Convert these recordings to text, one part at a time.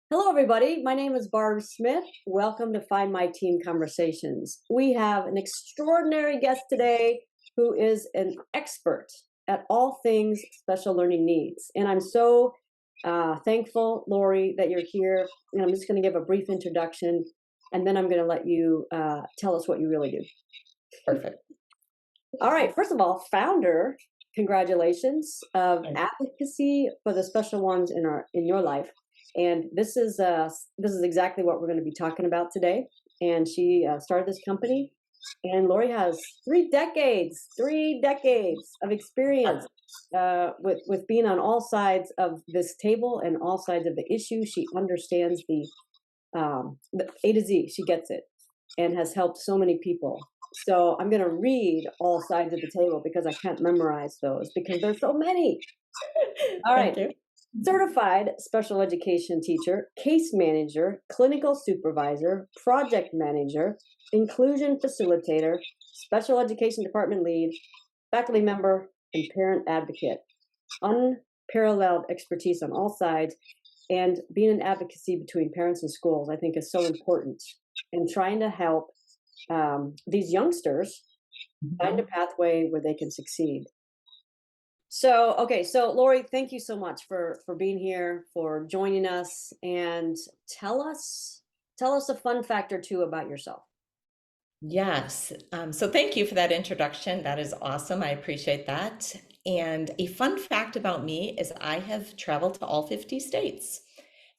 Hello, everybody. My name is Barb Smith. Welcome to Find My Team Conversations. We have an extraordinary guest today who is an expert at all things special learning needs. And I'm so thankful, Laurie, that you're here. And I'm just going to give a brief introduction, and then I'm going to let you tell us what you really do. Perfect. All right. First of all, founder, congratulations, of Advocacy for the Special Ones in your life. And this is exactly what we're going to be talking about today. And she started this company, and Laurie has 3 decades of experience with being on all sides of this table and all sides of the issue. She understands the A to Z. She gets it, and has helped so many people. So I'm going to read all sides of the table because I can't memorize those because there's so many. All right. Thank you. Certified special education teacher, case manager, clinical supervisor, project manager, inclusion facilitator, special education department lead, faculty member, and parent advocate. Unparalleled expertise on all sides, and being an advocacy between parents and schools, I think, is so important in trying to help these youngsters find a pathway where they can succeed. So, okay, so Laurie, thank you so much for being here, for joining us, and tell us a fun fact or two about yourself. Yes. So thank you for that introduction. That is awesome. I appreciate that. And a fun fact about me is I have traveled to all 50 states.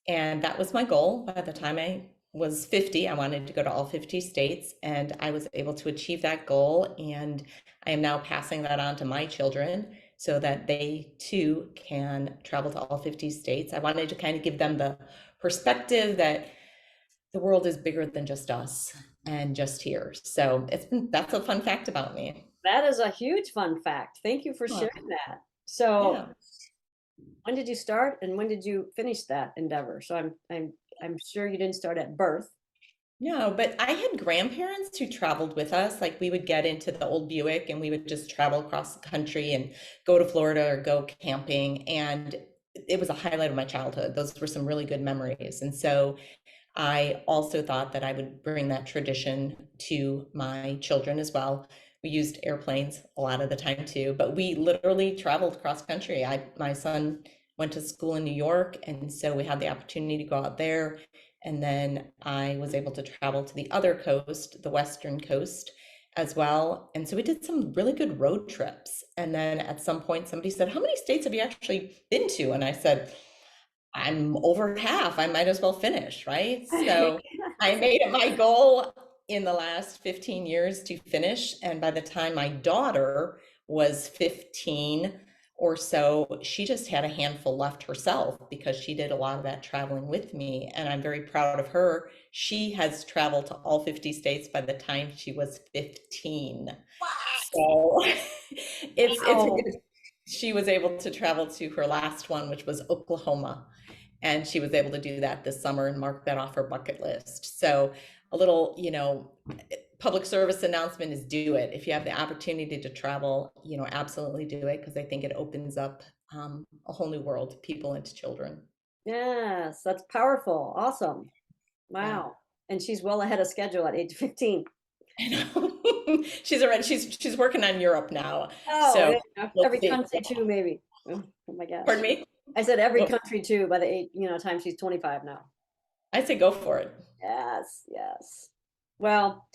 And that was my goal. By the time I was 50, I wanted to go to all 50 states, and I was able to achieve that goal. And I am now passing that on to my children so that they too can travel to all 50 states. I wanted to kind of give them the perspective that the world is bigger than just us and just here. So that's a fun fact about me. That is a huge fun fact. Thank you for sharing that. So, Yeah. when did you start, and when did you finish that endeavor? So I'm sure you didn't start at birth. No, but I had grandparents who traveled with us. Like we would get into the old Buick and we would just travel across the country and go to Florida or go camping. And it was a highlight of my childhood. Those were some really good memories. And so I also thought that I would bring that tradition to my children as well. We used airplanes a lot of the time too, but we literally traveled cross country. My son went to school in New York, and so we had the opportunity to go out there. And then I was able to travel to the other coast, the Western coast as well. And so we did some really good road trips. And then at some point, somebody said, "How many states have you actually been to?" And I said, "I'm over half. I might as well finish," right? So I made it my goal in the last 15 years to finish. And by the time my daughter was 15 or so, she just had a handful left herself because she did a lot of that traveling with me. And I'm very proud of her. She has traveled to all 50 states by the time she was 15. So Wow. she was able to travel to her last one, which was Oklahoma. And she was able to do that this summer and mark that off her bucket list. So a little, public service announcement is do it. If you have the opportunity to travel, absolutely do it, because I think it opens up a whole new world to people and to children. Yes, that's powerful. Awesome. Yeah. Wow. And she's well ahead of schedule at age 15. I know. She's working on Europe now. Oh, So yeah, we'll every see. country too, maybe. Oh my gosh. Pardon me? I said every Well, country too by the time she's 25 now. I say go for it. Yes, yes. Well,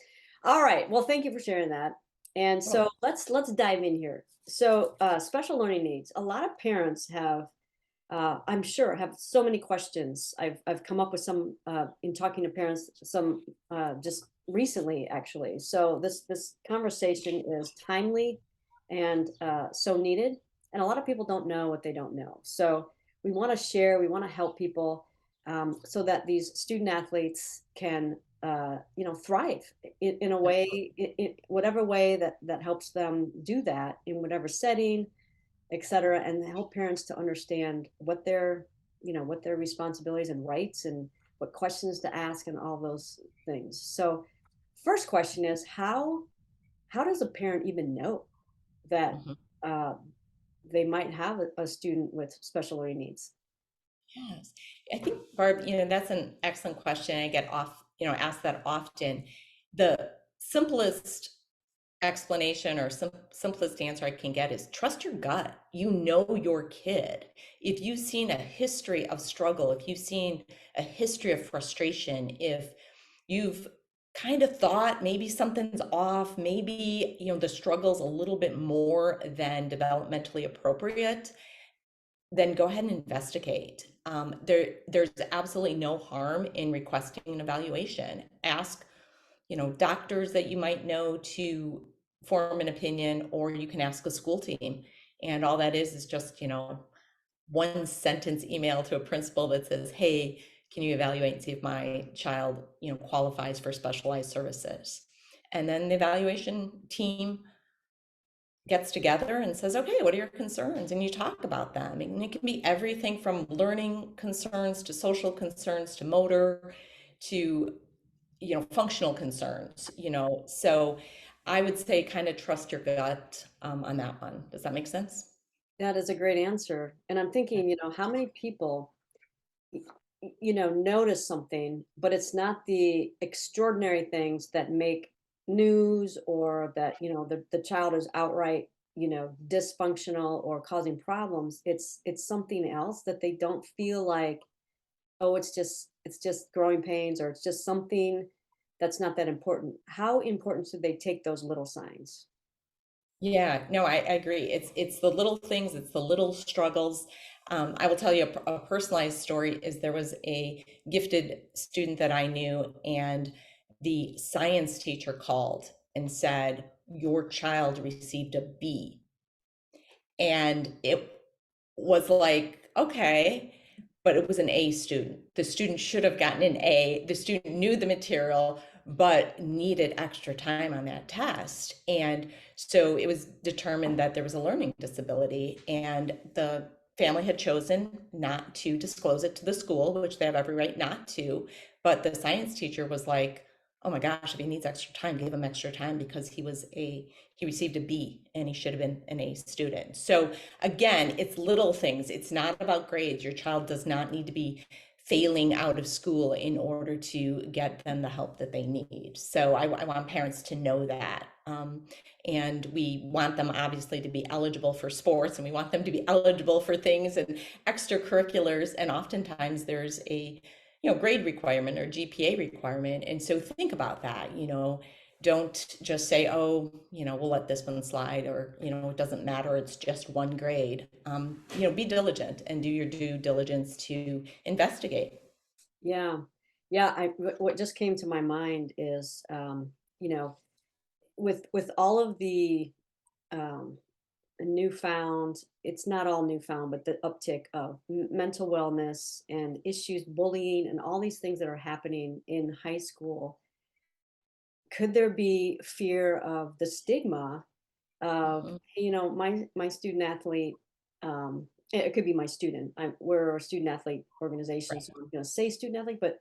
all right. Well, thank you for sharing that. And so Oh, let's dive in here. So special learning needs. A lot of parents have, I'm sure, have so many questions. I've come up with some in talking to parents, some just recently actually. So this conversation is timely and so needed. And a lot of people don't know what they don't know. So we want to share. We want to help people so that these student athletes can thrive in a way, in whatever way that helps them do that in whatever setting, et cetera, and help parents to understand what their responsibilities and rights and what questions to ask and all those things. So first question is how does a parent even know that mhm. uh, they might have a student with special learning needs? Yes. I think, Barb, that's an excellent question. I get asked that often. The simplest explanation or simplest answer I can get is trust your gut. You know your kid. If you've seen a history of struggle, if you've seen a history of frustration, if you've kind of thought maybe something's off, maybe, the struggle's a little bit more than developmentally appropriate, then go ahead and investigate. There's absolutely no harm in requesting an evaluation. Ask, doctors that you might know to form an opinion, or you can ask a school team. And all that is just, one sentence email to a principal that says, hey, can you evaluate and see if my child, qualifies for specialized services? And then the evaluation team gets together and says, okay, what are your concerns? And you talk about them. And it can be everything from learning concerns to social concerns to motor to, functional concerns, So I would say kind of trust your gut on that one. Does that make sense? That is a great answer. And I'm thinking, how many people, notice something, but it's not the extraordinary things that make news, or that, the child is outright, dysfunctional or causing problems. It's something else that they don't feel like, oh, it's just growing pains, or it's just something that's not that important. How important should they take those little signs? Yeah, no, I agree. It's the little things, it's the little struggles. I will tell you a personalized story is there was a gifted student that I knew, and the science teacher called and said, your child received a B. And it was like, okay, but it was an A student. The student should have gotten an A. The student knew the material, but needed extra time on that test. And so it was determined that there was a learning disability, and the family had chosen not to disclose it to the school, which they have every right not to. But the science teacher was like, oh my gosh, if he needs extra time, give him extra time, because he received a B and he should have been an A student. So again, it's little things. It's not about grades. Your child does not need to be failing out of school in order to get them the help that they need. So I want parents to know that. And we want them obviously to be eligible for sports, and we want them to be eligible for things and extracurriculars. And oftentimes there's a grade requirement or GPA requirement. And so think about that, don't just say, oh, we'll let this one slide, or, it doesn't matter, it's just one grade. Be diligent and do your due diligence to investigate. Yeah. Yeah, what just came to my mind is, you know, with all of the um newfound, it's not all newfound, but the uptick of mental wellness and issues, bullying, and all these things that are happening in high school, could there be fear of the stigma of, Mhm. hey, my student athlete, it could be my student. We're a student athlete organization, Right. so I'm going to say student athlete, but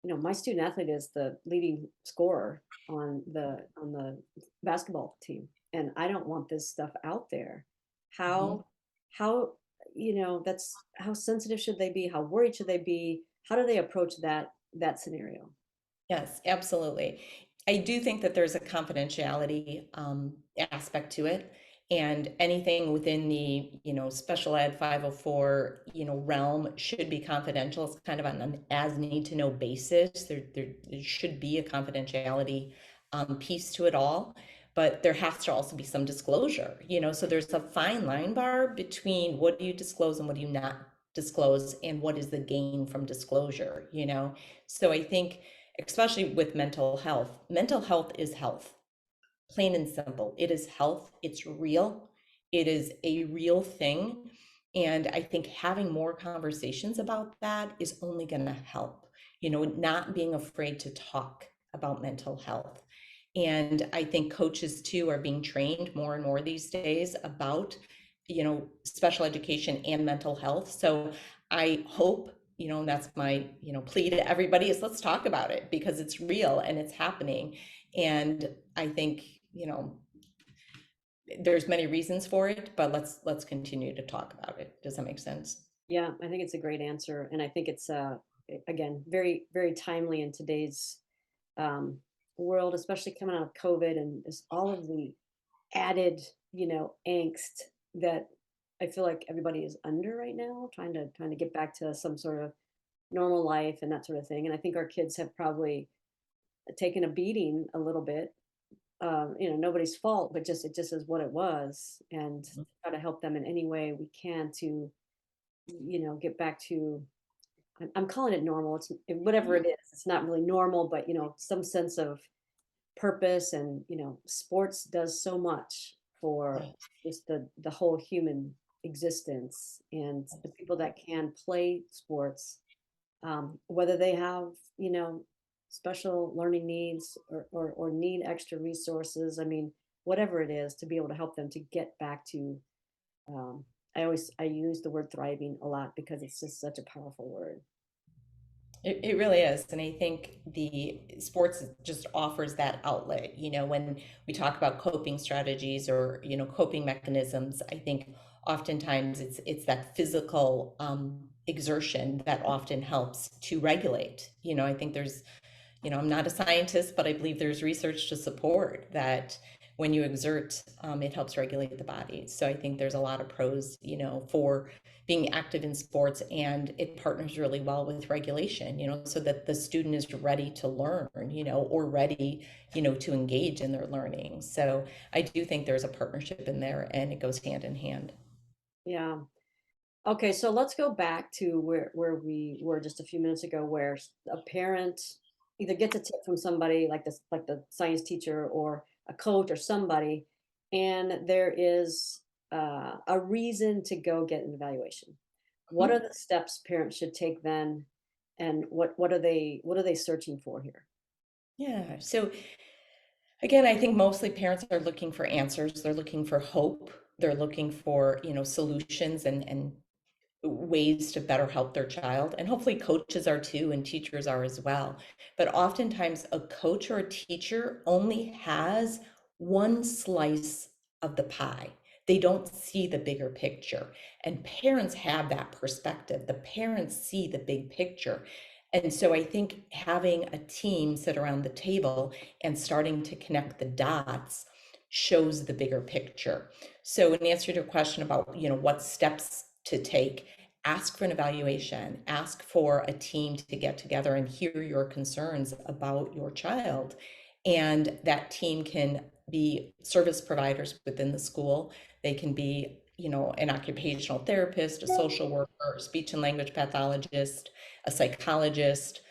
my student athlete is the leading scorer on the basketball team, and I don't want this stuff out there. Mhm. How how that's how sensitive should they be? How worried should they be? How do they approach that scenario? Yes, absolutely. I do think that there's a confidentiality aspect to it, and anything within the special ed 504 realm should be confidential. It's kind of on an as need to know basis. There should be a confidentiality piece to it all, but there has to also be some disclosure. So there's a fine line bar between what do you disclose and what do you not disclose, and what is the gain from disclosure. So I think, especially with mental health is health, plain and simple. It is health. It's real. It is a real thing. And I think having more conversations about that is only going to help, not being afraid to talk about mental health. And I think coaches too are being trained more and more these days about, special education and mental health. So I hope, and that's my, plea to everybody is let's talk about it, because it's real and it's happening. And I think, there's many reasons for it, but let's continue to talk about it. Does that make sense? Yeah, I think it's a great answer, and I think it's again very very timely in today's um, world, especially coming out of COVID and this, all of the added, angst that I feel like everybody is under right now, trying to get back to some sort of normal life and that sort of thing. And I think our kids have probably taken a beating a little bit. Nobody's fault, but just it just is what it was, and try to help them in any way we can to, get back to. I'm calling it normal. It's whatever Mhm. it is. It's not really normal, but some sense of purpose, and sports does so much for Yeah. just the whole human existence, and the people that can play sports, whether they have special learning needs, or need extra resources. I mean, whatever it is, to be able to help them to get back to, I use the word thriving a lot because it's just such a powerful word. It really is. And I think the sports just offers that outlet. When we talk about coping strategies or, coping mechanisms, I think oftentimes it's that physical exertion that often helps to regulate. I think I'm not a scientist, but I believe there's research to support that when you exert, it helps regulate the body. So I think there's a lot of pros, for being active in sports, and it partners really well with regulation, so that the student is ready to learn, or ready, to engage in their learning. So I do think there's a partnership in there, and it goes hand in hand. Yeah. Okay, so let's go back to where we were just a few minutes ago, where a parent either gets a tip from somebody like this, like the science teacher or a coach or somebody, and there is a reason to go get an evaluation. What are Mhm. the steps parents should take then, and what are they searching for here? Yeah. So again, I think mostly parents are looking for answers. They're looking for hope. They're looking for, solutions and ways to better help their child. And hopefully coaches are too, and teachers are as well. But oftentimes a coach or a teacher only has one slice of the pie. They don't see the bigger picture. And parents have that perspective. The parents see the big picture. And so I think having a team sit around the table and starting to connect the dots shows the bigger picture. So in answer to your question about, what steps to take, ask for an evaluation, ask for a team to get together and hear your concerns about your child. And that team can be service providers within the school. They can be, an occupational therapist, a social worker, speech and language pathologist, a psychologist,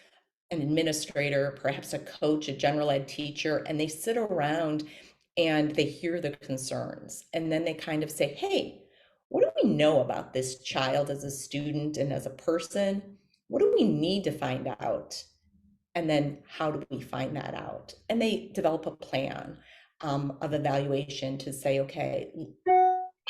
an administrator, perhaps a coach, a general ed teacher, and they sit around and they hear the concerns. And then they kind of say, hey, what do we know about this child as a student and as a person? What do we need to find out? And then how do we find that out? And they develop a plan of evaluation to say, okay,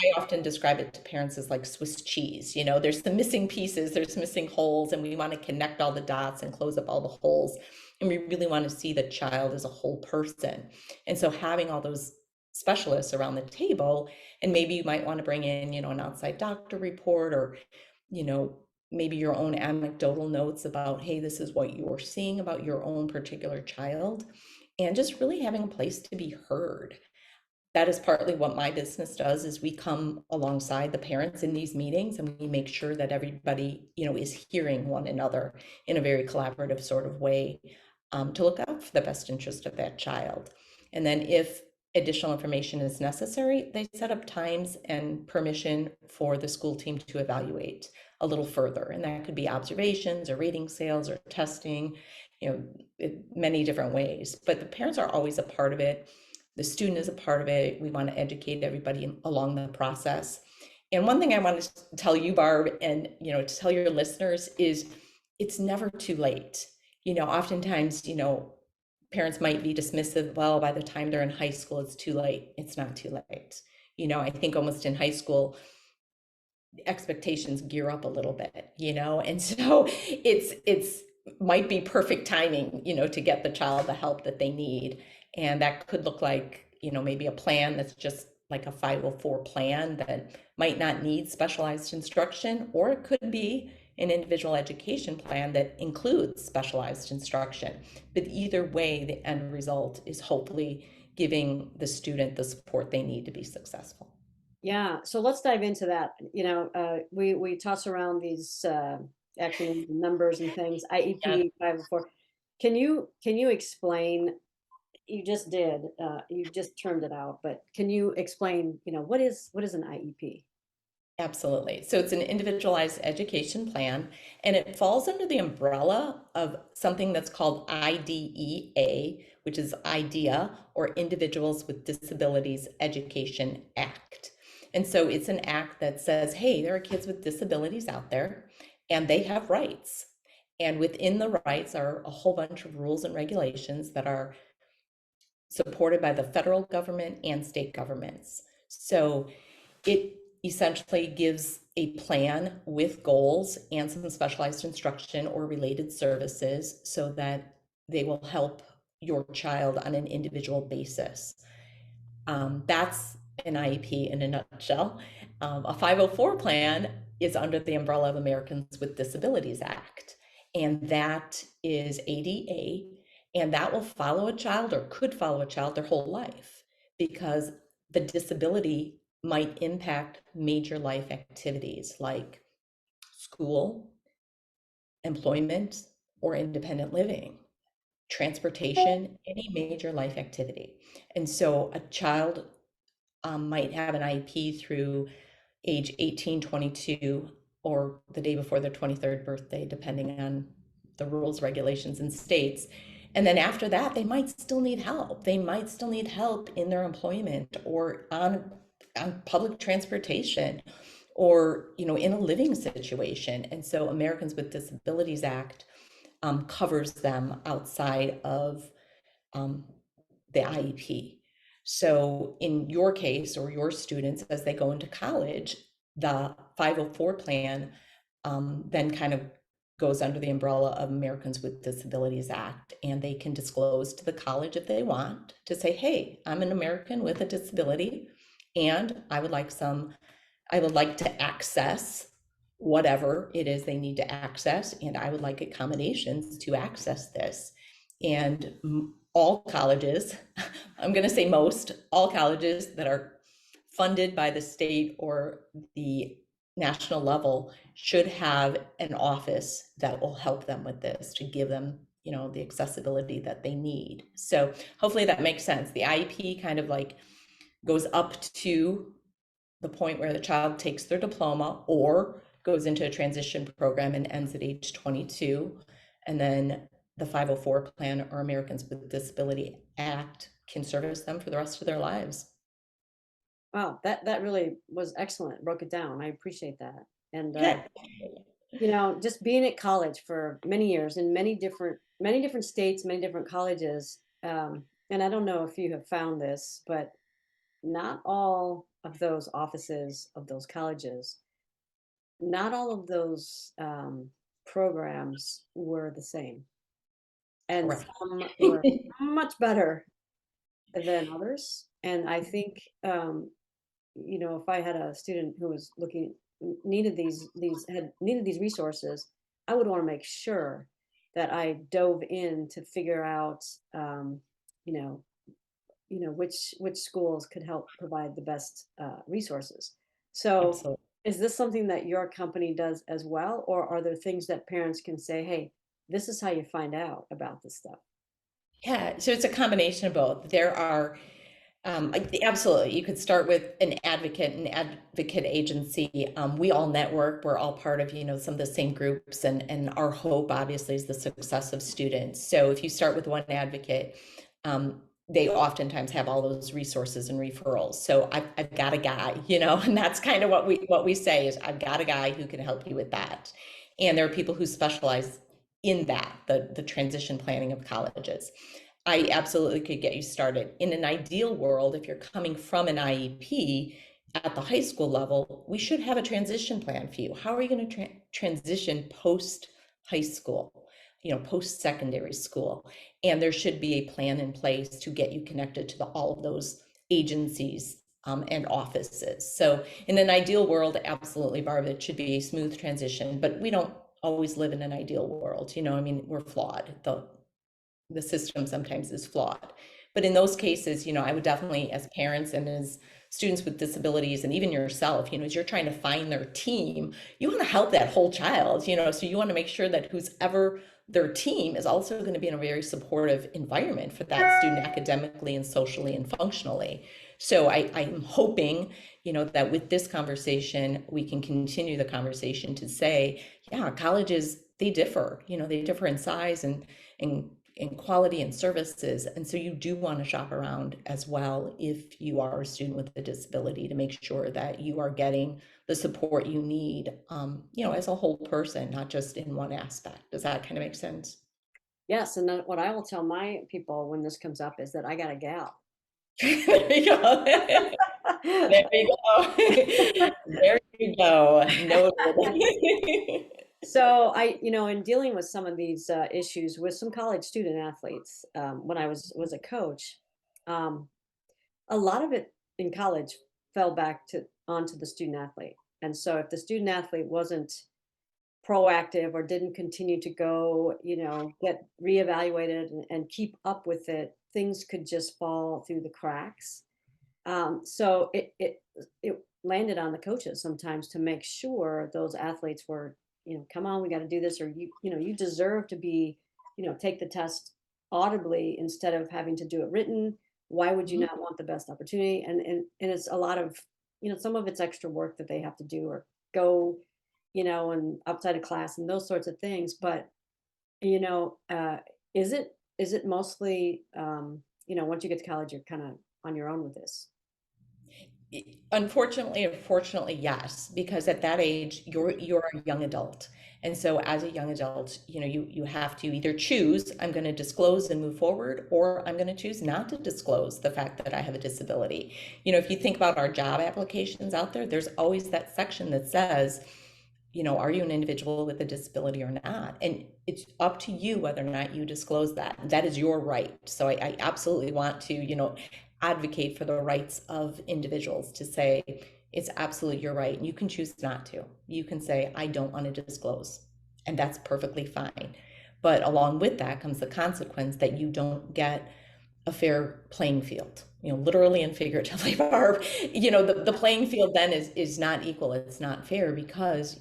I often describe it to parents as like Swiss cheese. There's the missing pieces, there's missing holes, and we want to connect all the dots and close up all the holes. And we really want to see the child as a whole person. And so having all those specialists around the table, and maybe you might want to bring in, an outside doctor report, or, you know, maybe your own anecdotal notes about, hey, this is what you're seeing about your own particular child, and just really having a place to be heard. That is partly what my business does, is we come alongside the parents in these meetings, and we make sure that everybody, is hearing one another in a very collaborative sort of way, to look out for the best interest of that child. And then if additional information is necessary, they set up times and permission for the school team to evaluate a little further. And that could be observations or rating scales or testing, many different ways. But the parents are always a part of it. The student is a part of it. We want to educate everybody along the process. And one thing I want to tell you, Barb, and to tell your listeners, is it's never too late. Oftentimes, parents might be dismissive. Well, by the time they're in high school, it's too late. It's not too late. I think almost in high school, expectations gear up a little bit, and so it's might be perfect timing, to get the child the help that they need. And that could look like, maybe a plan that's just like a 504 plan that might not need specialized instruction, or it could be an individual education plan that includes specialized instruction. But either way, the end result is hopefully giving the student the support they need to be successful. Yeah, so let's dive into that. We toss around these acronyms and numbers and things. Yeah, IEP 504. Can you explain? You just did. You just termed it out, but can you explain? What is an IEP? absolutely. So it's an individualized education plan, and it falls under the umbrella of something that's called IDEA, which is IDEA, or Individuals with Disabilities Education Act. And so it's an act that says, hey, there are kids with disabilities out there, and they have rights. And within the rights are a whole bunch of rules and regulations that are supported by the federal government and state governments. So it essentially gives a plan with goals and some specialized instruction or related services so that they will help your child on an individual basis. That's an IEP in a nutshell. A 504 plan is under the umbrella of Americans with Disabilities Act, and that is ADA, and that will follow a child or could follow a child their whole life because the disability might impact major life activities like school, employment, or independent living, transportation, any major life activity. And so a child might have an IEP through age 18, 22, or the day before their 23rd birthday, depending on the rules, regulations, and states. And then after that, they might still need help. They might still need help in their employment or on public transportation or in a living situation. And so Americans with Disabilities Act covers them outside of um, the IEP. So in your case or your students, as they go into college, the 504 plan then kind of goes under the umbrella of Americans with Disabilities Act, and they can disclose to the college if they want to say, hey, I'm an American with a disability, and I would like to access whatever it is they need to access, and I would like accommodations to access this. And all colleges, I'm going to say most, all colleges that are funded by the state or the national level should have an office that will help them with this to give them the accessibility that they need. So hopefully that makes sense. The IEP kind of like goes up to the point where the child takes their diploma or goes into a transition program and ends at age 22. And then the 504 plan or Americans with Disability Act can service them for the rest of their lives. Wow, that really was excellent. Broke it down. I appreciate that. And Yeah. just being at college for many years in many different states, many different colleges. And I don't know if you have found this, but not all of those offices of those colleges, not all of those programs were the same, and Correct. some were much better than others. And I think if I had a student who was looking needed these resources, I would want to make sure that I dove in to figure out you know which schools could help provide the best resources. So Absolutely. is this something that your company does as well, or are there things that parents can say, hey, this is how you find out about this stuff? Yeah, so it's a combination of both. There are absolutely. You could start with an advocate agency. We all network. We're all part of, some of the same groups, and our hope, obviously, is the success of students. So if you start with one advocate, they oftentimes have all those resources and referrals. So I've got a guy, and that's kind of what we say is I've got a guy who can help you with that. And there are people who specialize in that, the transition planning of colleges. I absolutely could get you started. In an ideal world, if you're coming from an IEP at the high school level, we should have a transition plan for you. How are you going to transition post high school, post secondary school? And there should be a plan in place to get you connected to all of those agencies and offices. So in an ideal world, absolutely, Barb, it should be a smooth transition, but we don't always live in an ideal world. I mean, we're flawed. The system sometimes is flawed. But in those cases, I would definitely, as parents and as students with disabilities, and even yourself, as you're trying to find their team, you want to help that whole child, so you want to make sure that who's ever their team is also going to be in a very supportive environment for that student academically and socially and functionally. So I'm hoping, that with this conversation, we can continue the conversation to say, yeah, colleges, they differ, they differ in size and in quality and services. And so you do want to shop around as well if you are a student with a disability, to make sure that you are getting the support you need, as a whole person, not just in one aspect. Does that kind of make sense? Yes, and then what I will tell my people when this comes up is that I got a gal. There you go. There you go. There you go. Noted. So in dealing with some of these issues with some college student athletes, when I was a coach, um, a lot of it in college fell back to onto the student athlete. And so if the student athlete wasn't proactive or didn't continue to go, get reevaluated and keep up with it, things could just fall through the cracks. So it landed on the coaches sometimes to make sure those athletes were, come on, we got to do this, or you deserve to be, take the test audibly instead of having to do it written. Why would you Mhm. not want the best opportunity? And it's a lot of, some of it's extra work that they have to do or go, and outside of class and those sorts of things. But you know, uh, is it mostly, once you get to college, you're kind of on your own with this? Unfortunately or fortunately, yes, because at that age, you're a young adult. And so as a young adult, you have to either choose, I'm going to disclose and move forward, or I'm going to choose not to disclose the fact that I have a disability. If you think about our job applications out there, there's always that section that says, are you an individual with a disability or not? And it's up to you whether or not you disclose that. That is your right. So I absolutely want to, advocate for the rights of individuals to say, it's absolutely your right. And you can choose not to. You can say, I don't want to disclose. And that's perfectly fine. But along with that comes the consequence that you don't get a fair playing field, literally and figuratively, Barb. The playing field then is not equal. It's not fair because,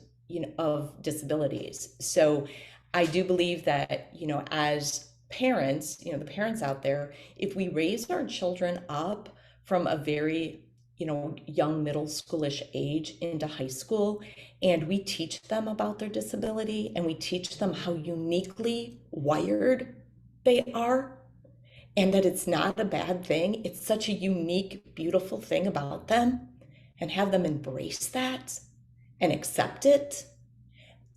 of disabilities. So I do believe that, as parents, the parents out there, if we raise our children up from a very, young middle schoolish age into high school, and we teach them about their disability and we teach them how uniquely wired they are, and that it's not a bad thing. It's such a unique, beautiful thing about them, and have them embrace that and accept it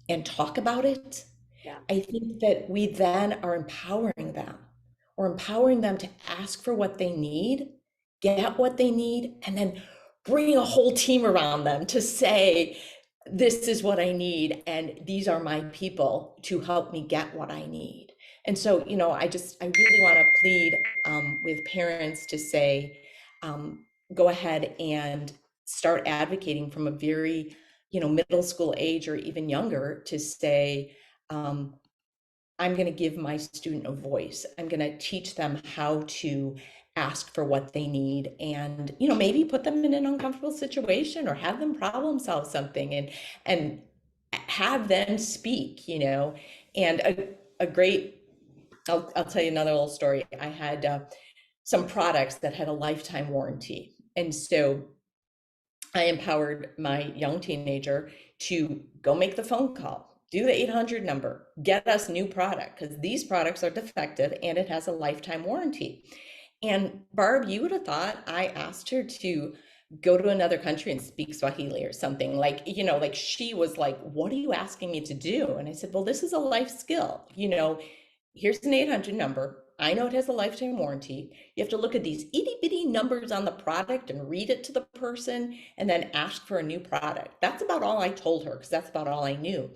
and talk about it. Yeah. I think that we then are empowering them. We're empowering them to ask for what they need, get what they need, and then bring a whole team around them to say, this is what I need, and these are my people to help me get what I need. And so, I really want to plead with parents to say, go ahead and start advocating from a very, middle school age or even younger, to say, um, I'm going to give my student a voice. I'm going to teach them how to ask for what they need, and, maybe put them in an uncomfortable situation or have them problem solve something, and have them speak, and a great, I'll tell you another little story. I had some products that had a lifetime warranty. And so I empowered my young teenager to go make the phone call, do the 800 number, get us new product, because these products are defective and it has a lifetime warranty. And Barb, you would have thought I asked her to go to another country and speak Swahili or something. Like, like she was like, what are you asking me to do? And I said, well, this is a life skill. Here's an 800 number. I know it has a lifetime warranty. You have to look at these itty bitty numbers on the product and read it to the person and then ask for a new product. That's about all I told her, because that's about all I knew.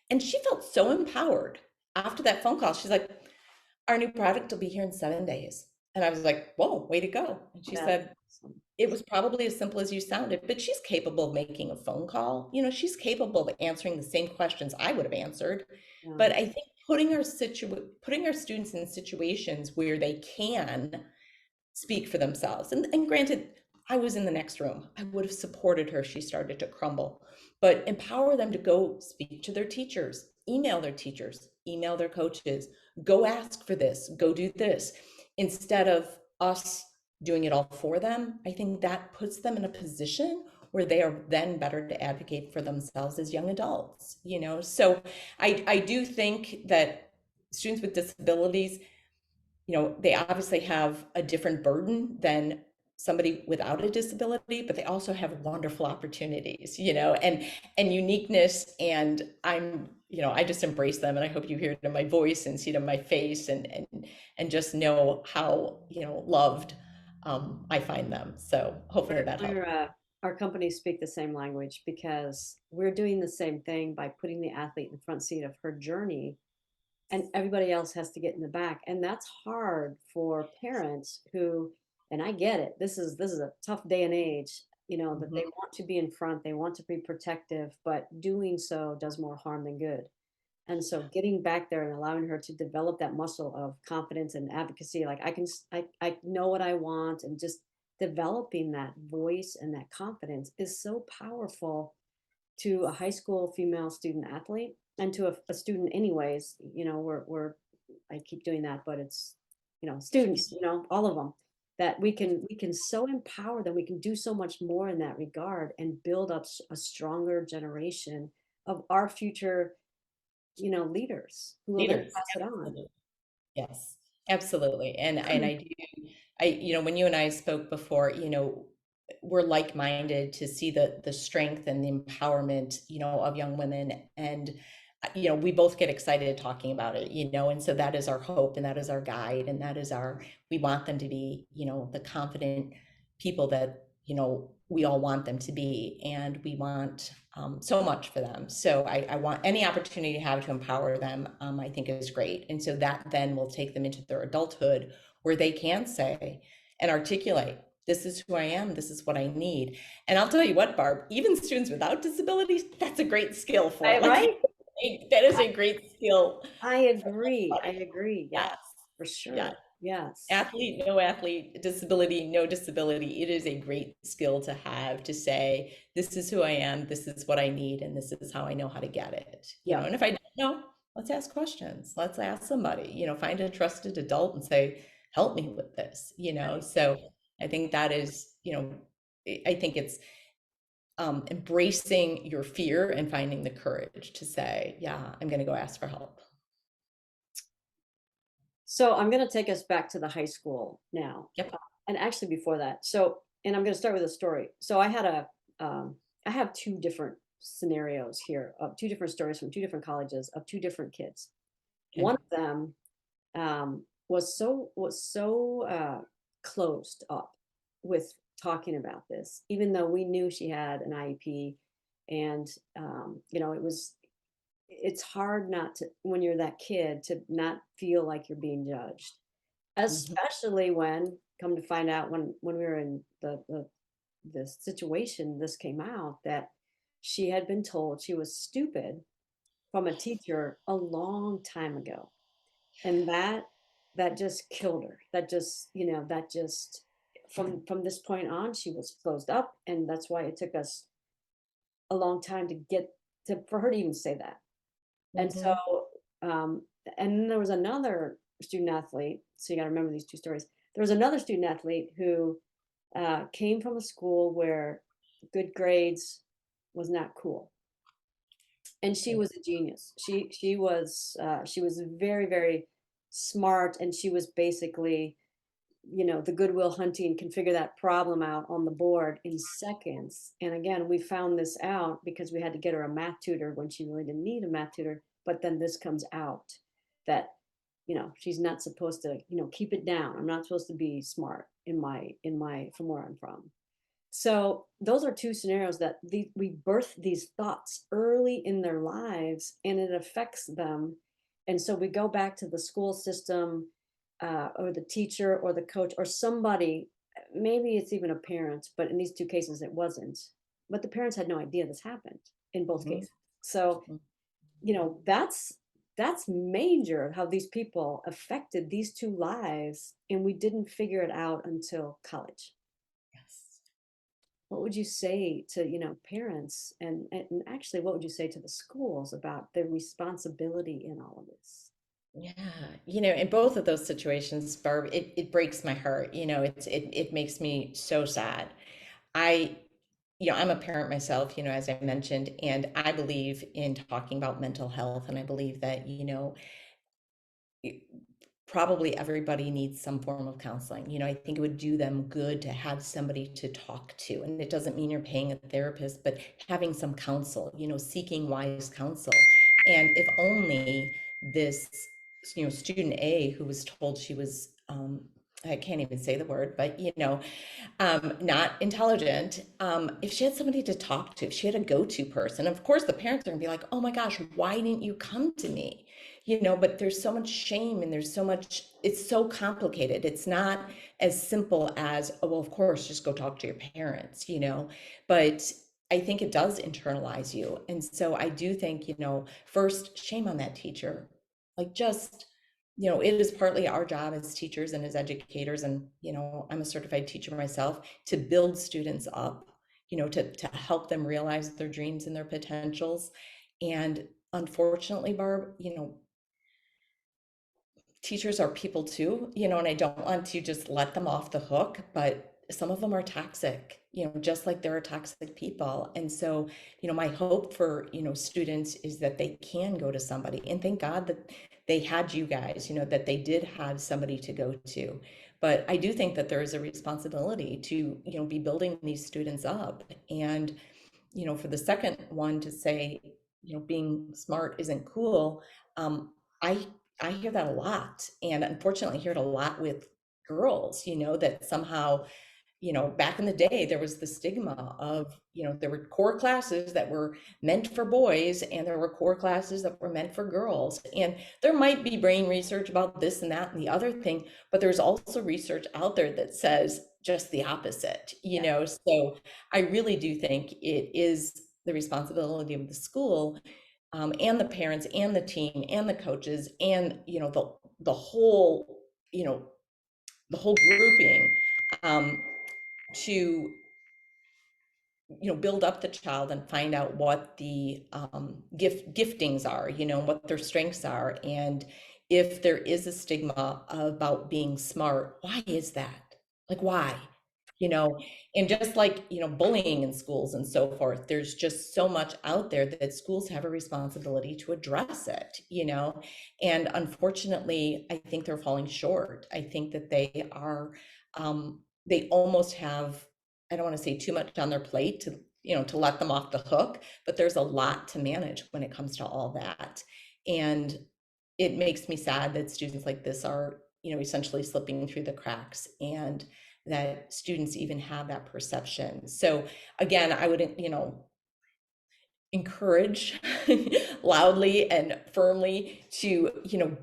And she felt so empowered after that phone call. She's like, our new product will be here in 7 days. And I was like, whoa, way to go. And she That said, it was probably as simple as you sounded, but she's capable of making a phone call. She's capable of answering the same questions I would have answered. Yeah. But I think putting our students in situations where they can speak for themselves. And granted, I was in the next room. I would have supported her. She started to crumble, but empower them to go speak to their teachers, email their coaches, go ask for this, go do this, instead of us doing it all for them. I think that puts them in a position where they are then better to advocate for themselves as young adults. So I do think that students with disabilities, they obviously have a different burden than somebody without a disability, but they also have wonderful opportunities, and uniqueness. And I just embrace them, and I hope you hear it in my voice and see it in my face, and just know how, loved I find them. So hopefully that helps. Our companies speak the same language because we're doing the same thing by putting the athlete in the front seat of her journey, and everybody else has to get in the back. And that's hard for parents who, and I get it, this is a tough day and age, that Mhm. they want to be in front, they want to be protective, but doing so does more harm than good. And so getting back there and allowing her to develop that muscle of confidence and advocacy, like I know what I want, and just developing that voice and that confidence is so powerful to a high school female student athlete, and to a student anyways. We're I keep doing that, but it's, students, all of them, that we can so empower them. We can do so much more in that regard and build up a stronger generation of our future, leaders who will then Leaders, pass it on. absolutely. Yes, absolutely. And when you and I spoke before, we're like-minded to see the strength and the empowerment, of young women. And, we both get excited talking about it. And so that is our hope, and that is our guide, and we want them to be, the confident people that, we all want them to be. And we want so much for them. So I want any opportunity to have to empower them, I think is great. And so that then will take them into their adulthood, where they can say and articulate, this is who I am, this is what I need. And I'll tell you what, Barb, even students without disabilities, that's a great skill for it. Like, Right. that is a great skill. I agree. I agree. Yeah, Yes. for Yeah. sure. Yes. Athlete, no athlete, disability, no disability. It is a great skill to have, to say, this is who I am, this is what I need, and this is how I know how to get it. Yeah. And if I don't know, let's ask questions. Let's ask somebody, find a trusted adult and say, help me with this. So I think that is, I think it's embracing your fear and finding the courage to say, yeah, I'm going to go ask for help. So I'm going to take us back to the high school now, Yep. and actually before that. And I'm going to start with a story. So I have two different scenarios here of two different stories from two different colleges of two different kids. Okay. One of them was so closed up with talking about this, even though we knew she had an IEP, and it's hard not to, when you're that kid, to not feel like you're being judged, Mhm. especially when, come to find out, when we were in the situation, this came out that she had been told she was stupid from a teacher a long time ago. And that just killed her. That just from this point on, she was closed up, and that's why it took us a long time to get to for her to even say that. And so, Mhm. um, and then there was another student athlete. So you got to remember these two stories. There was another student athlete who came from a school where good grades was not cool, and she Okay. was a genius. She was very, very smart, and she was basically, the Goodwill Hunting can figure that problem out on the board in seconds. And again, we found this out because we had to get her a math tutor when she really didn't need a math tutor. But then this comes out that, she's not supposed to, keep it down. I'm not supposed to be smart from where I'm from. So those are two scenarios that we birth these thoughts early in their lives, and it affects them. And so we go back to the school system, or the teacher or the coach or somebody, maybe it's even a parent, but in these two cases it wasn't. But the parents had no idea this happened in both Mhm. cases. So, Mm. that's major how these people affected these two lives, and we didn't figure it out until college. Yes. What would you say to, parents, and actually what would you say to the schools about their responsibility in all of this? Yeah, in both of those situations, Barb, it breaks my heart. It makes me so sad. I, I'm a parent myself, as I mentioned, and I believe in talking about mental health, and I believe that, probably everybody needs some form of counseling. I think it would do them good to have somebody to talk to. And it doesn't mean you're paying a therapist, but having some counsel, seeking wise counsel. And if only this, student A who was told she was, I can't even say the word, but not intelligent. If she had somebody to talk to, if she had a go-to person, of course the parents are gonna be like, oh my gosh, why didn't you come to me? But there's so much shame and there's so much, it's so complicated. It's not as simple as, oh, well, of course, just go talk to your parents, but I think it does internalize you. And so I do think, first, shame on that teacher. Like just it is partly our job as teachers and as educators, and I'm a certified teacher myself, to build students up, to help them realize their dreams and their potentials. And unfortunately, Barb, teachers are people too, and I don't want to just let them off the hook, but some of them are toxic, just like there are toxic people. And so, my hope for, students is that they can go to somebody, and thank God that they had you guys, that they did have somebody to go to. But I do think that there is a responsibility to, be building these students up. And, for the second one to say, being smart isn't cool. I I hear that a lot, and unfortunately, I hear it a lot with girls. That somehow, back in the day, there was the stigma of, there were core classes that were meant for boys and there were core classes that were meant for girls. And there might be brain research about this and that and the other thing, but there's also research out there that says just the opposite, Yeah. So I really do think it is the responsibility of the school, and the parents and the team and the coaches and, the whole, you know, the whole grouping, um, to build up the child and find out what the giftings are, what their strengths are. And if there is a stigma about being smart, why is that? Like, why? you know and just like, bullying in schools and so forth, there's just so much out there that schools have a responsibility to address it. And unfortunately, I think they're falling short. I think that they almost have, I don't want to say too much on their plate to let them off the hook, but there's a lot to manage when it comes to all that. And it makes me sad that students like this are, essentially slipping through the cracks, and that students even have that perception. So again, I would, encourage loudly and firmly to,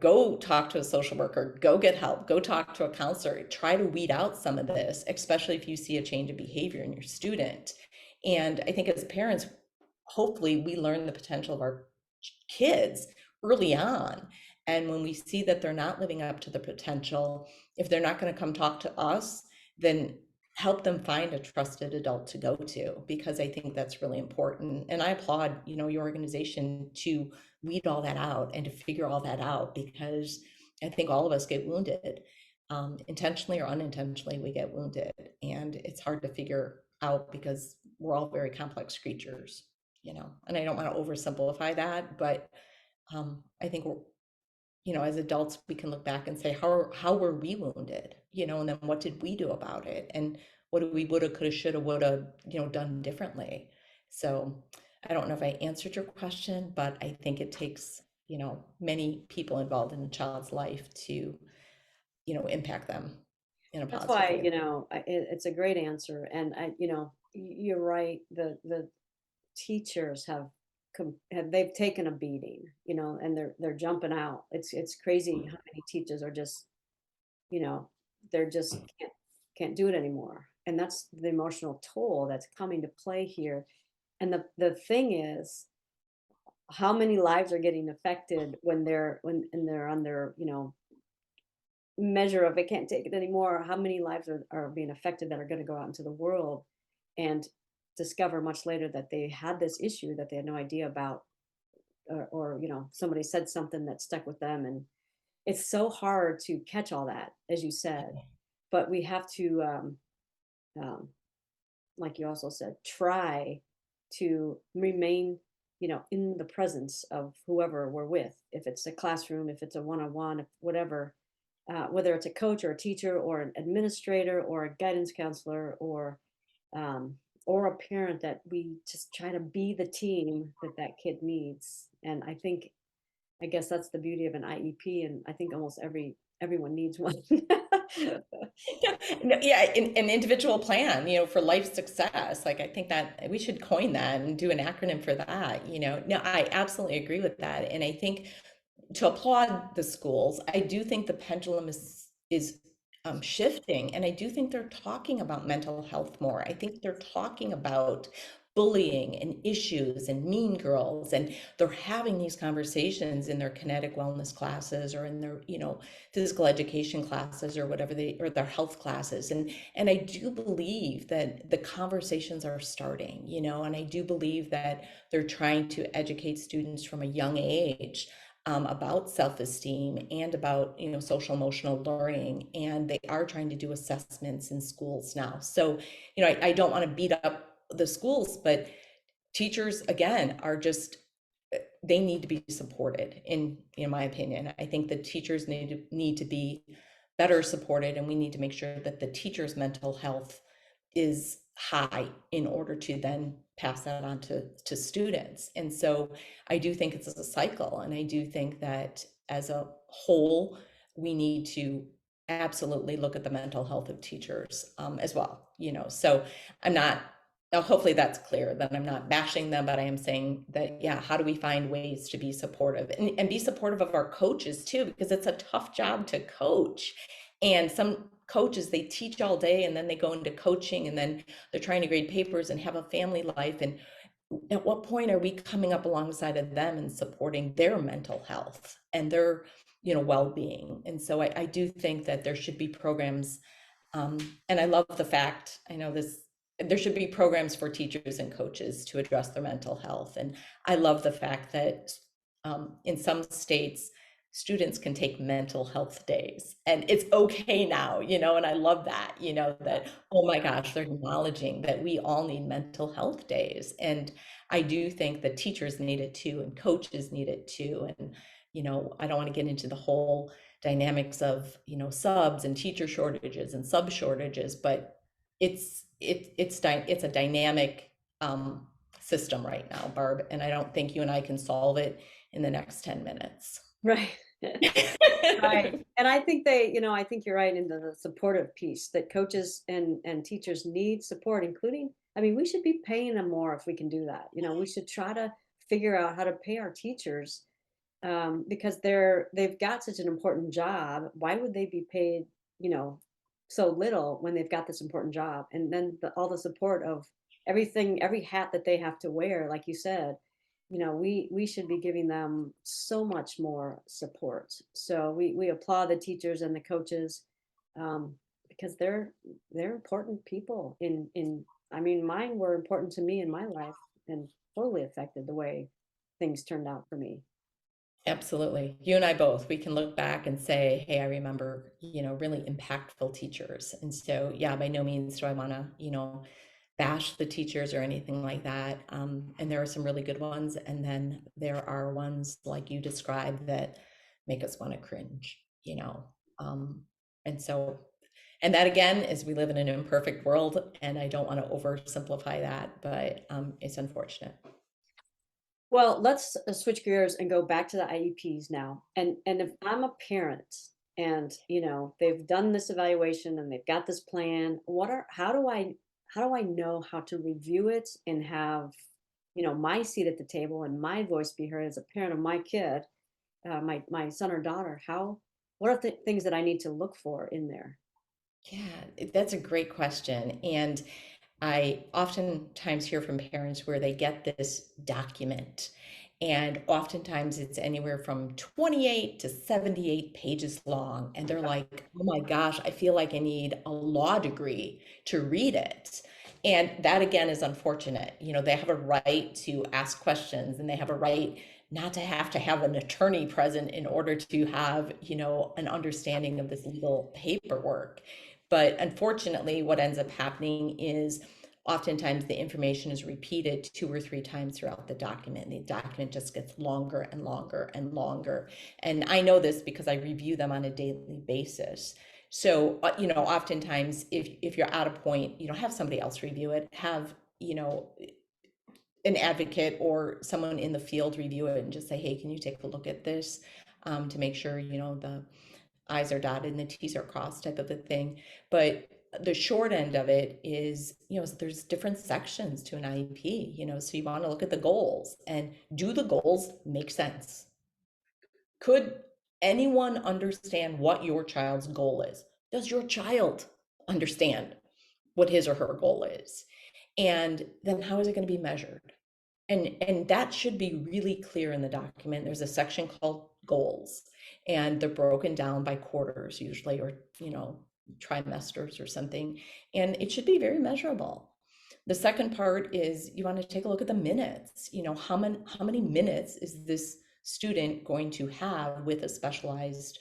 go talk to a social worker, go get help, go talk to a counselor, try to weed out some of this, especially if you see a change of behavior in your student. And I think as parents, hopefully we learn the potential of our kids early on. And when we see that they're not living up to the potential, if they're not going to come talk to us, then help them find a trusted adult to go to, because I think that's really important. And I applaud, your organization to weed all that out and to figure all that out, because I think all of us get wounded, intentionally or unintentionally, we get wounded, and it's hard to figure out because we're all very complex creatures, and I don't want to oversimplify that, but I think as adults, we can look back and say, how were we wounded, and then what did we do about it, and what do we woulda, coulda, shoulda, woulda, done differently. So I don't know if I answered your question, but I think it takes, many people involved in a child's life to, impact them in a That's positive why, way. it's a great answer. And you're right. The teachers they've taken a beating, and they're jumping out. It's crazy how many teachers are just, you know, they're just can't. can't do it anymore. And that's the emotional toll that's coming to play here. And the thing is, how many lives are getting affected when they're on their, measure of, "I can't take it anymore." How many lives are being affected that are gonna go out into the world and discover much later that they had this issue that they had no idea about, or, somebody said something that stuck with them, and it's so hard to catch all that, as you said, but we have to, um, like you also said, try to remain, in the presence of whoever we're with. If it's a classroom, if it's a one-on-one, if whatever, whether it's a coach or a teacher or an administrator or a guidance counselor um, or a parent, that we just try to be the team that that kid needs. And I guess that's the beauty of an IEP, and I think almost everyone needs one. No, yeah, an individual plan, for life success. Like, I think that we should coin that and do an acronym for that. No, I absolutely agree with that. And I think to applaud the schools, I do think the pendulum is shifting, and I do think they're talking about mental health more. I think they're talking about bullying and issues and mean girls, and they're having these conversations in their kinetic wellness classes or in their physical education classes or whatever or their health classes. And I do believe that the conversations are starting, and I do believe that they're trying to educate students from a young age about self-esteem and about social emotional learning, and they are trying to do assessments in schools now. So I don't want to beat up the schools, but teachers again are just, they need to be supported, in my opinion. I think the teachers need to be better supported, and we need to make sure that the teacher's mental health is high in order to then pass that on to students. And so I do think it's a cycle, and I do think that as a whole we need to absolutely look at the mental health of teachers as well. So I'm not, hopefully that's clear, that I'm not bashing them, but I am saying that, yeah, how do we find ways to be supportive, and be supportive of our coaches too, because it's a tough job to coach. And some coaches, they teach all day and then they go into coaching, and then they're trying to grade papers and have a family life. And at what point are we coming up alongside of them and supporting their mental health and their well-being? And so I do think that there should be programs, and I love the fact, I know this, there should be programs for teachers and coaches to address their mental health. And I love the fact that in some states, students can take mental health days, and it's okay now, and I love that, that, oh my gosh, they're acknowledging that we all need mental health days. And I do think that teachers need it too, and coaches need it too. And, I don't want to get into the whole dynamics of, subs and teacher shortages and sub shortages, but it's a dynamic system right now, Barb, and I don't think you and I can solve it in the next 10 minutes. Right. Right. And I think I think you're right in the supportive piece, that coaches and teachers need support, including, I mean, we should be paying them more if we can do that. We should try to figure out how to pay our teachers, because they've got such an important job. Why would they be paid, you know, so little when they've got this important job? And then all the support of everything, every hat that they have to wear, like you said, we should be giving them so much more support. So we applaud the teachers and the coaches, um, because they're important people. I mean, mine were important to me in my life and totally affected the way things turned out for me. Absolutely. You and I both, we can look back and say, hey, I remember, really impactful teachers. And so, yeah, by no means do I want to, bash the teachers or anything like that. And there are some really good ones. And then there are ones like you described that make us want to cringe. Um, and so, and that again is, we live in an imperfect world, and I don't want to oversimplify that, but it's unfortunate. Well, let's switch gears and go back to the IEPs now. And if I'm a parent and they've done this evaluation and they've got this plan, how do I know how to review it and have my seat at the table and my voice be heard as a parent of my kid, my son or daughter? What are the things that I need to look for in there? Yeah, that's a great question. And I oftentimes hear from parents where they get this document, and oftentimes it's anywhere from 28 to 78 pages long. And they're like, oh my gosh, I feel like I need a law degree to read it. And that again is unfortunate. You know, they have a right to ask questions and they have a right not to have an attorney present in order to have, you know, an understanding of this legal paperwork. But unfortunately, what ends up happening is oftentimes the information is repeated 2 or 3 times throughout the document. The document just gets longer and longer and longer. And I know this because I review them on a daily basis. So, you know, oftentimes if you're at a point, you know, have somebody else review it, have, you know, an advocate or someone in the field review it and just say, hey, can you take a look at this to make sure, you know, the I's are dotted and the T's are crossed type of a thing. But the short end of it is, you know, there's different sections to an IEP, you know, so you want to look at the goals and do the goals make sense? Could anyone understand what your child's goal is? Does your child understand what his or her goal is? And then how is it going to be measured? And that should be really clear in the document. There's a section called goals, and they're broken down by quarters usually, or, you know, trimesters or something. And it should be very measurable. The second part is you want to take a look at the minutes. You know, how many minutes is this student going to have with a specialized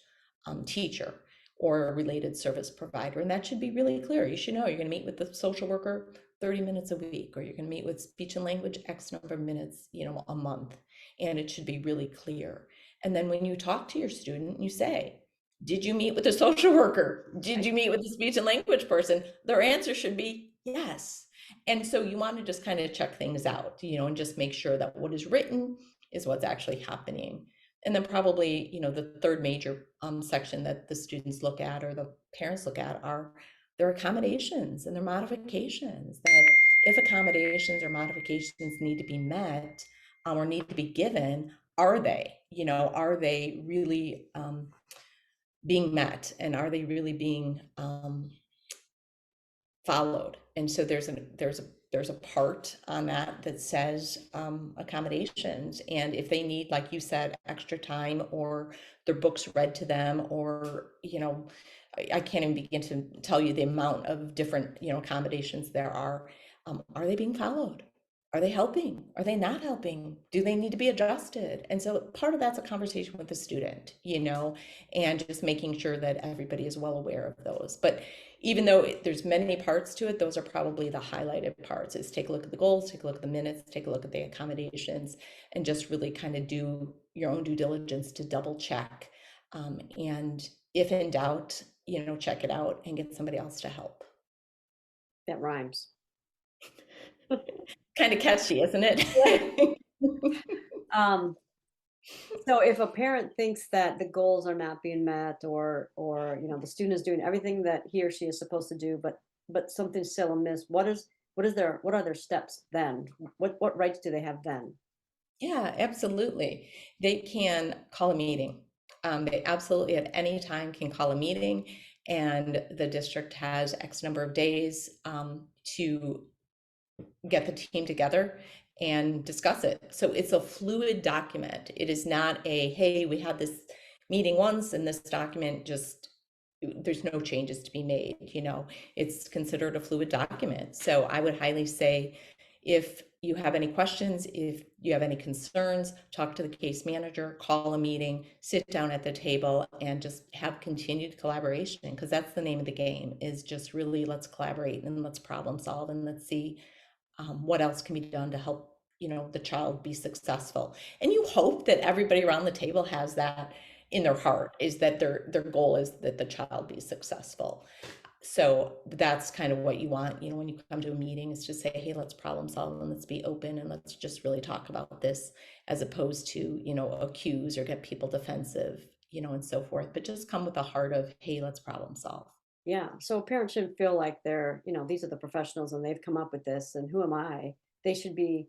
teacher or a related service provider? And that should be really clear. You should know you're going to meet with the social worker 30 minutes a week, or you're going to meet with speech and language X number of minutes, you know, a month. And it should be really clear. And then when you talk to your student, you say, did you meet with a social worker? Did Right. you meet with a speech and language person? Their answer should be yes. And so you want to just kind of check things out, you know, and just make sure that what is written is what's actually happening. And then probably, you know, the third major section that the students look at or the parents look at are their accommodations and their modifications. That if accommodations or modifications need to be met or need to be given, are they? You know, are they really being met, and are they really being followed? And so there's a part on that that says accommodations, and if they need, like you said, extra time or their books read to them, or, you know, I can't even begin to tell you the amount of different, you know, accommodations there are they being followed? Are they helping? Are they not helping? Do they need to be adjusted? And so part of that's a conversation with the student, you know, and just making sure that everybody is well aware of those. But even though there's many parts to it, those are probably the highlighted parts. Is take a look at the goals, take a look at the minutes, take a look at the accommodations, and just really kind of do your own due diligence to double check. And if in doubt, you know, check it out and get somebody else to help. That rhymes. Kind of catchy, isn't Yeah. it? Um, so if a parent thinks that the goals are not being met, or you know, the student is doing everything that he or she is supposed to do, but something's still amiss, what are their steps then? What rights do they have then? Yeah, absolutely. They can call a meeting. They absolutely at any time can call a meeting, and the district has X number of days to get the team together and discuss it. So it's a fluid document. It is not a, hey, we had this meeting once and this document just, there's no changes to be made, you know, it's considered a fluid document. So I would highly say, if you have any questions, if you have any concerns, talk to the case manager, call a meeting, sit down at the table, and just have continued collaboration, because that's the name of the game, is just really let's collaborate and let's problem solve and let's see what else can be done to help, you know, the child be successful. And you hope that everybody around the table has that in their heart, is that their goal is that the child be successful. So that's kind of what you want, you know, when you come to a meeting, is to say, hey, let's problem solve and let's be open and let's just really talk about this, as opposed to, you know, accuse or get people defensive, you know, and so forth. But just come with a heart of, hey, let's problem solve. Yeah, so parents shouldn't feel like they're, you know, these are the professionals and they've come up with this and who am I? They should be,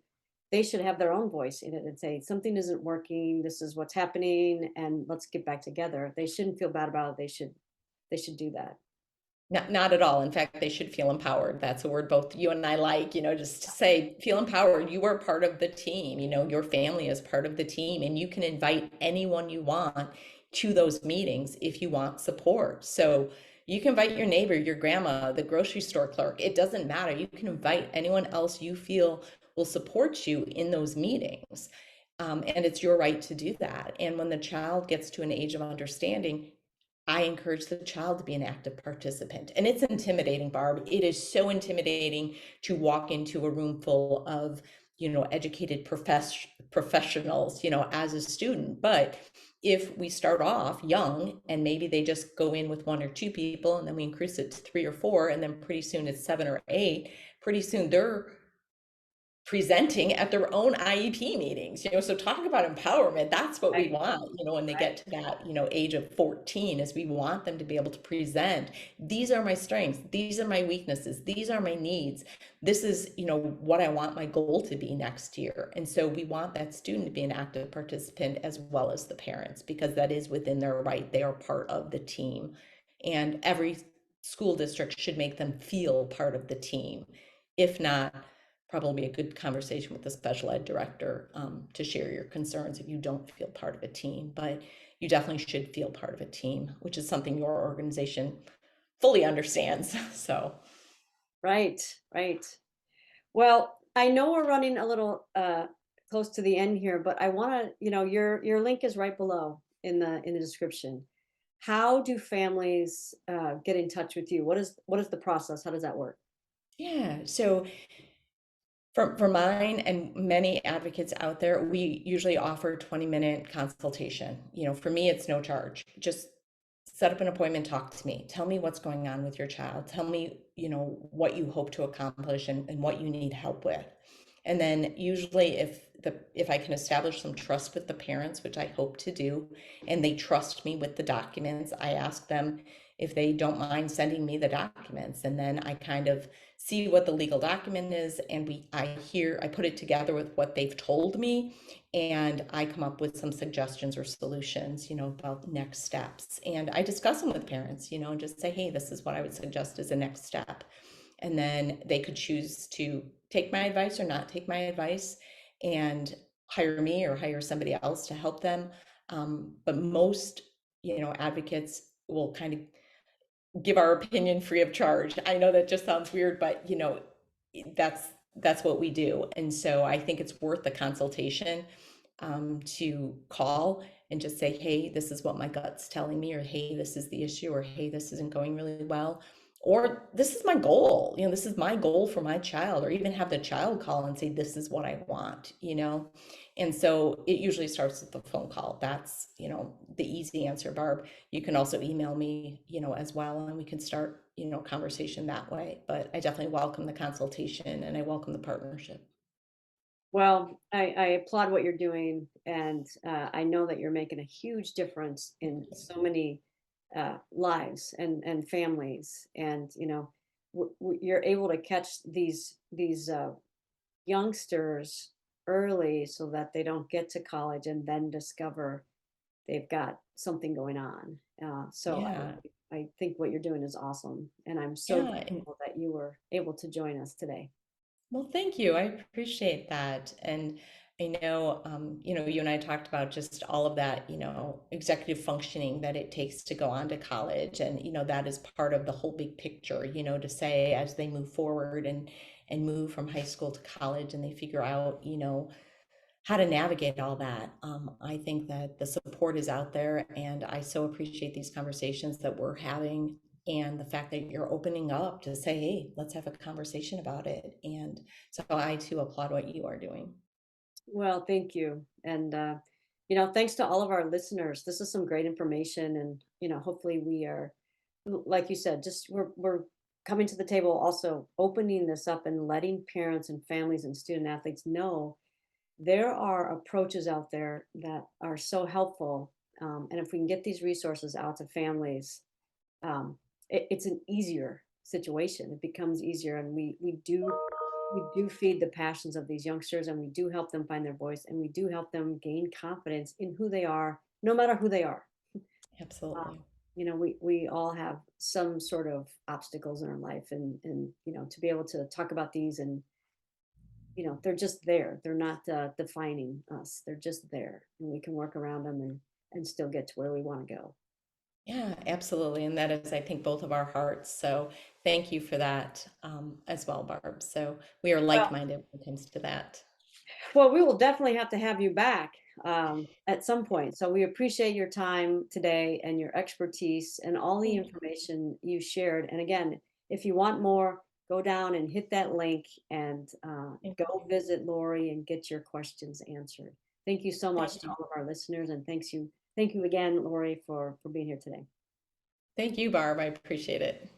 they should have their own voice in it and say something isn't working, this is what's happening, and let's get back together. They shouldn't feel bad about it. They should do that. Not at all. In fact, they should feel empowered. That's a word both you and I like, just to say, feel empowered. You are part of the team. Your family is part of the team, and you can invite anyone you want to those meetings if you want support. So you can invite your neighbor, your grandma, the grocery store clerk. It doesn't matter. You can invite anyone else you feel will support you in those meetings. And it's your right to do that. And when the child gets to an age of understanding, I encourage the child to be an active participant. And it's intimidating, Barb. It is so intimidating to walk into a room full of, educated professionals, as a student. But if we start off young and maybe they just go in with one or two people and then we increase it to three or four, and then pretty soon it's seven or eight, pretty soon they're presenting at their own IEP meetings, so talk about empowerment. That's what we Right, want, when they get right. to that, age of 14, is we want them to be able to present, these are my strengths, these are my weaknesses, these are my needs. This is, what I want my goal to be next year. And so we want that student to be an active participant as well as the parents, because that is within their right. They are part of the team. And every school district should make them feel part of the team. If not, probably a good conversation with the special ed director, to share your concerns if you don't feel part of a team. But you definitely should feel part of a team, which is something your organization fully understands. So, Right, right. Well, I know we're running a little close to the end here, but I want to, your link is right below in the description. How do families get in touch with you? What is the process? How does that work? yeah. So for mine and many advocates out there, we usually offer 20-minute consultation. For me, it's no charge. Just set up an appointment, talk to me. Tell me what's going on with your child. Tell me, what you hope to accomplish and what you need help with. And then usually if I can establish some trust with the parents, which I hope to do, and they trust me with the documents, I ask them if they don't mind sending me the documents. And then I kind of see what the legal document is, and I put it together with what they've told me, and I come up with some suggestions or solutions, about next steps. And I discuss them with parents, and just say, hey, this is what I would suggest as a next step. And then they could choose to take my advice or not take my advice and hire me or hire somebody else to help them. But most, advocates will kind of give our opinion free of charge. I know that just sounds weird, but that's that's what we do. And so I think it's worth the consultation, to call and just say, hey, this is what my gut's telling me, or hey, this is the issue, or hey, this isn't going really well, or this is my goal, this is my goal for my child, or even have the child call and say, this is what I want. And so it usually starts with the phone call. That's, the easy answer, Barb. You can also email me, as well, and we can start, conversation that way. But I definitely welcome the consultation and I welcome the partnership. Well, I applaud what you're doing, and I know that you're making a huge difference in so many lives and families, and you're able to catch these youngsters early so that they don't get to college and then discover they've got something going on. So Yeah. I think what you're doing is awesome, and I'm so Yeah. And grateful that you were able to join us today. well, thank you. I appreciate that. And I know, you and I talked about just all of that, executive functioning that it takes to go on to college. And, that is part of the whole big picture, to say as they move forward and move from high school to college and they figure out, how to navigate all that. I think that the support is out there, and I so appreciate these conversations that we're having, and the fact that you're opening up to say, hey, let's have a conversation about it. And so I too applaud what you are doing. Well, thank you. And, thanks to all of our listeners. This is some great information. And, hopefully we are, like you said, just we're coming to the table also opening this up and letting parents and families and student athletes know there are approaches out there that are so helpful. And if we can get these resources out to families, it's an easier situation. It becomes easier. And we do feed the passions of these youngsters, and we do help them find their voice, and we do help them gain confidence in who they are, no matter who they are. Uh, Absolutely. we all have some sort of obstacles in our life, and to be able to talk about these, and they're just there. They're not defining us. They're just there, and we can work around them and still get to where we want to go. Yeah, absolutely. And that is, I think, both of our hearts. So thank you for that as well, Barb. So we are Well, like-minded when it comes to that. well, we will definitely have to have you back at some point. So we appreciate your time today and your expertise and all the Thank you. information you shared. And again, if you want more, go down and hit that link and Thank go visit Lori and get your questions answered. Thank you so much to you. all of our listeners, and thank you again, Lori, for being here today. Thank you, Barb. I appreciate it.